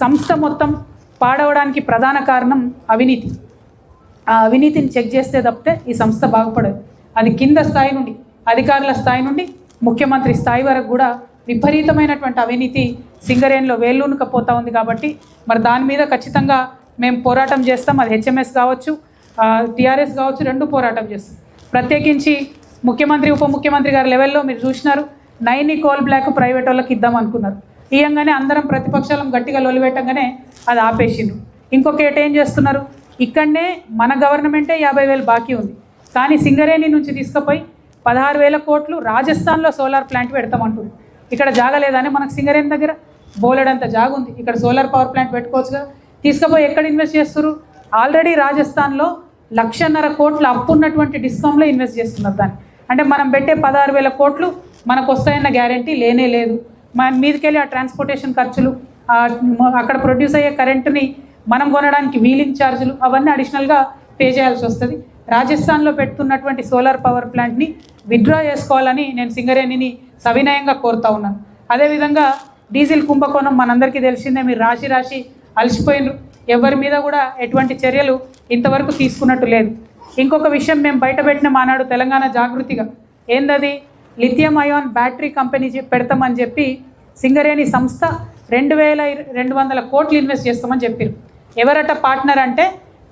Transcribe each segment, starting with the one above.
సంస్థ మొత్తం పాడవడానికి ప్రధాన కారణం అవినీతి. ఆ అవినీతిని చెక్ చేస్తే తప్పితే ఈ సంస్థ బాగుపడదు. అది కింద స్థాయి నుండి, అధికారుల స్థాయి నుండి ముఖ్యమంత్రి స్థాయి వరకు కూడా విపరీతమైనటువంటి అవినీతి సింగరేణిలో వేళ్ళూనుకపోతూ ఉంది. కాబట్టి మరి దాని మీద ఖచ్చితంగా మేము పోరాటం చేస్తాం. అది హెచ్ఎంఎస్ కావచ్చు, టీఆర్ఎస్ కావచ్చు, రెండు పోరాటం చేస్తాం. ప్రత్యేకించి ముఖ్యమంత్రి ఉప ముఖ్యమంత్రి గారి లెవెల్లో మీరు చూసినారు, 9 కోల్ బ్లాక్ ప్రైవేట్ వాళ్ళకి ఇద్దాం అనుకున్నారు. ఇయ్యంగానే అందరం ప్రతిపక్షాలను గట్టిగా లొలిపెట్టంగానే అది ఆపేసిండ్రు. ఇంకొక ఏం చేస్తున్నారు, ఇక్కడనే మన గవర్నమెంటే 50,000 బాకీ ఉంది, కానీ సింగరేణి నుంచి తీసుకుపోయి 16,000 కోట్లు రాజస్థాన్లో సోలార్ ప్లాంట్ పెడతామంటుంది. ఇక్కడ జాగలేదని మనకు సింగరేణి దగ్గర బోలెడంత జాగ ఉంది, ఇక్కడ సోలార్ పవర్ ప్లాంట్ పెట్టుకోవచ్చుగా. తీసుకుపోయి ఎక్కడ ఇన్వెస్ట్ చేస్తారు? ఆల్రెడీ రాజస్థాన్లో 1,50,000 కోట్లు అప్పు ఉన్నటువంటి డిస్కామ్లో ఇన్వెస్ట్ చేస్తున్నారు. దాన్ని అంటే మనం పెట్టే 16,000 కోట్లు మనకు వస్తాయన్న గ్యారంటీ లేనే లేదు. మన మీదకెళ్ళి ఆ ట్రాన్స్పోర్టేషన్ ఖర్చులు, అక్కడ ప్రొడ్యూస్ అయ్యే కరెంటుని మనం కొనడానికి వీలింగ్ ఛార్జీలు, అవన్నీ అడిషనల్గా పే చేయాల్సి వస్తుంది. రాజస్థాన్లో పెడుతున్నటువంటి సోలార్ పవర్ ప్లాంట్ని విత్డ్రా చేసుకోవాలని నేను సింగరేణిని సవినయంగా కోరుతా ఉన్నాను. అదేవిధంగా డీజిల్ కుంభకోణం మనందరికీ తెలిసిందే, మీరు రాశి అలసిపోయినరు. ఎవరి మీద కూడా ఎటువంటి చర్యలు ఇంతవరకు తీసుకున్నట్టు లేదు. ఇంకొక విషయం మేము బయటపెట్టిన మానాడు తెలంగాణ జాగృతిగా ఏందది, లిథియం అయాన్ బ్యాటరీ కంపెనీ పెడతామని చెప్పి సింగరేణి సంస్థ 2,200 కోట్లు ఇన్వెస్ట్ చేస్తామని చెప్పారు. ఎవరట పార్ట్నర్ అంటే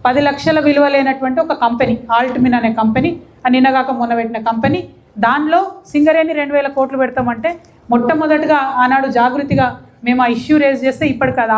10 లక్షల విలువ లేనటువంటి ఒక కంపెనీ, ఆల్ట్మిన్ అనే కంపెనీ, నిన్నగాక మొన్న పెట్టిన కంపెనీ. దానిలో సింగరేణి 2,000 కోట్లు పెడతామంటే మొట్టమొదటిగా ఆనాడు జాగృతిగా మేము ఆ ఇష్యూ రేజ్ చేస్తే ఇప్పటికి అది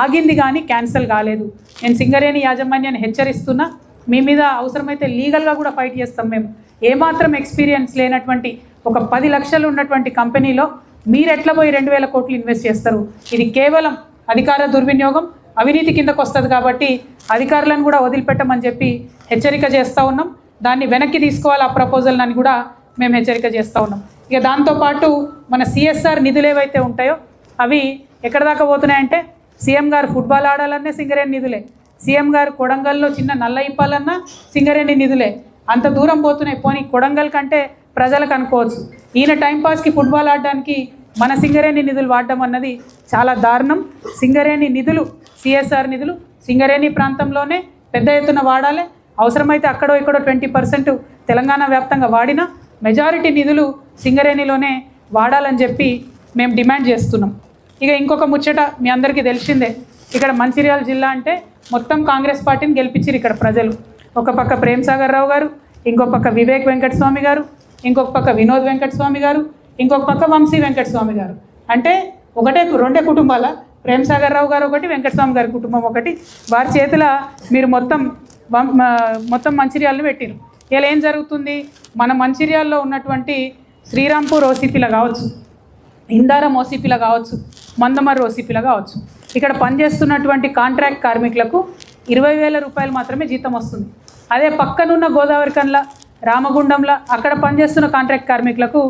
ఆగింది కానీ క్యాన్సిల్ కాలేదు. నేను సింగరేణి యాజమాన్యాన్ని హెచ్చరిస్తున్నా, మీ మీద అవసరమైతే లీగల్గా కూడా ఫైట్ చేస్తాం. మేము ఏమాత్రం ఎక్స్పీరియన్స్ లేనటువంటి ఒక 10 లక్షలు ఉన్నటువంటి కంపెనీలో మీరు ఎట్లా పోయి 2,000 కోట్లు ఇన్వెస్ట్ చేస్తారు? ఇది కేవలం అధికార దుర్వినియోగం, అవినీతి కిందకు వస్తుంది. కాబట్టి అధికారులను కూడా వదిలిపెట్టమని చెప్పి హెచ్చరిక చేస్తూ ఉన్నాం. దాన్ని వెనక్కి తీసుకోవాలి ఆ ప్రపోజల్ అని కూడా మేము హెచ్చరిక చేస్తూ ఉన్నాం. ఇక దాంతోపాటు మన సిఎస్ఆర్ నిధులు ఏవైతే ఉంటాయో అవి ఎక్కడ దాకా పోతున్నాయంటే, సీఎం గారు ఫుట్బాల్ ఆడాలన్నా సింగరేణి నిధులే, సీఎం గారు కొడంగల్లో చిన్న నల్ల ఇప్పాలన్నా సింగరేణి నిధులే. అంత దూరం పోతున్నాయి. పోనీ కొడంగల్ కంటే ప్రజలకు అనుకోవచ్చు, ఈయన టైంపాస్కి ఫుట్బాల్ ఆడడానికి మన సింగరేణి నిధులు వాడడం అన్నది చాలా దారుణం. సింగరేణి నిధులు, సిఎస్ఆర్ నిధులు సింగరేణి ప్రాంతంలోనే పెద్ద ఎత్తున వాడాలి. అవసరమైతే అక్కడో ఇక్కడో 20% తెలంగాణ వ్యాప్తంగా వాడినా మెజారిటీ నిధులు సింగరేణిలోనే వాడాలని చెప్పి మేము డిమాండ్ చేస్తున్నాం. ఇక ఇంకొక ముచ్చట మీ అందరికీ తెలిసిందే, ఇక్కడ మంచిర్యాల జిల్లా అంటే మొత్తం కాంగ్రెస్ పార్టీని గెలిపించారు ఇక్కడ ప్రజలు. ఒక పక్క ప్రేమ్ సాగర్ రావు గారు, ఇంకొక పక్క వివేక్ వెంకటస్వామి గారు, ఇంకొక పక్క వినోద్ వెంకటస్వామి గారు, ఇంకొక పక్క వంశీ వెంకటస్వామి గారు. అంటే రెండే కుటుంబాల, ప్రేమ్ సాగర్ రావు గారు ఒకటి, వెంకటస్వామి గారి కుటుంబం ఒకటి. వారి చేతుల మీరు మొత్తం మంచిర్యాలను పెట్టిరు. ఇలా ఏం జరుగుతుంది, మన మంచిర్యాల్లో ఉన్నటువంటి శ్రీరాంపూర్ ఓసీపీల కావచ్చు, ఇందారం ఓసీపీల కావచ్చు, మందమర్రి ఓసీపీల కావచ్చు, ఇక్కడ పనిచేస్తున్నటువంటి కాంట్రాక్ట్ కార్మికులకు 20,000 రూపాయలు మాత్రమే జీతం వస్తుంది. అదే పక్కనున్న గోదావరి కన్ల, రామగుండంలో అక్కడ పనిచేస్తున్న కాంట్రాక్ట్ కార్మికులకు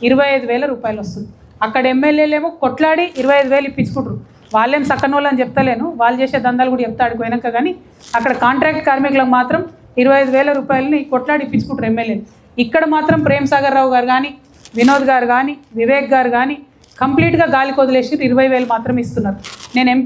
25,000 రూపాయలు వస్తుంది. అక్కడ ఎమ్మెల్యేలేమో కొట్లాడి 25,000 ఇప్పించుకుంటారు. వాళ్ళేం సక్కనోళ్ళు అని చెప్తలేను, వాళ్ళు చేసే దందాలు కూడా చెప్తా ఆడిపోయినాక. కానీ అక్కడ కాంట్రాక్ట్ కార్మికులకు మాత్రం 25,000 రూపాయలని కొట్లాడి ఇప్పించుకుంటారు ఎమ్మెల్యేలు. ఇక్కడ మాత్రం ప్రేమ్ సాగర్ రావు గారు కానీ, వినోద్ గారు కానీ, వివేక్ గారు కానీ కంప్లీట్గా గాలికి వదిలేసి 20,000 మాత్రం ఇస్తున్నారు. నేను